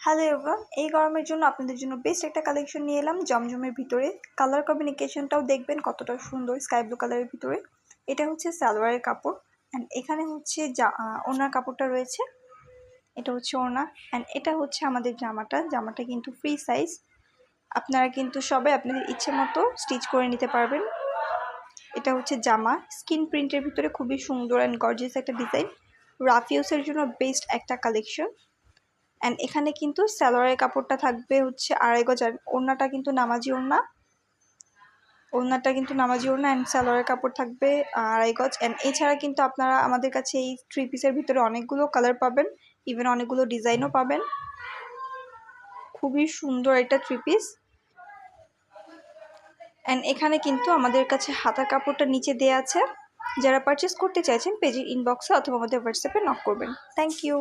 Hello everyone, এই গরমের জন্য আপনাদের জন্য বেস্ট একটা কালেকশন নিয়ে এলাম জমজমের ভিতরে। কালার কম্বিনেশনটাও দেখবেন কতটা সুন্দর, স্কাই ব্লু কালারের ভিতরে। এটা হচ্ছে সালোয়ারের কাপড় অ্যান্ড এখানে হচ্ছে ওড়নার কাপড়টা রয়েছে। এটা হচ্ছে ওড়না অ্যান্ড এটা হচ্ছে আমাদের জামাটা কিন্তু ফ্রি সাইজ। আপনারা কিন্তু সবাই আপনাদের ইচ্ছে মতো স্টিচ করে নিতে পারবেন। এটা হচ্ছে জামা, স্কিন প্রিন্টের ভিতরে খুবই সুন্দর অ্যান্ড গর্জিয়াস একটা ডিজাইন। রাফিউসের জন্য বেস্ট একটা কালেকশন। অ্যান্ড এখানে কিন্তু সালোয়ারের কাপড়টা থাকবে হচ্ছে 2.5 গজ, আর ওড়নাটা কিন্তু নামাজি ওড়না অ্যান্ড সালোয়ারের কাপড় থাকবে 2.5 গজ। অ্যান্ড এছাড়া কিন্তু আপনারা আমাদের কাছে এই 3 পিসের ভিতরে অনেকগুলো কালার পাবেন, ইভেন অনেকগুলো ডিজাইনও পাবেন। খুবই সুন্দর এটা 3 পিস। অ্যান্ড এখানে কিন্তু আমাদের কাছে হাতার কাপড়টা নিচে দেওয়া আছে। যারা পারচেস করতে চাইছেন পেজের ইনবক্সে অথবা আমাদের হোয়াটসঅ্যাপে নক করবেন। Thank you.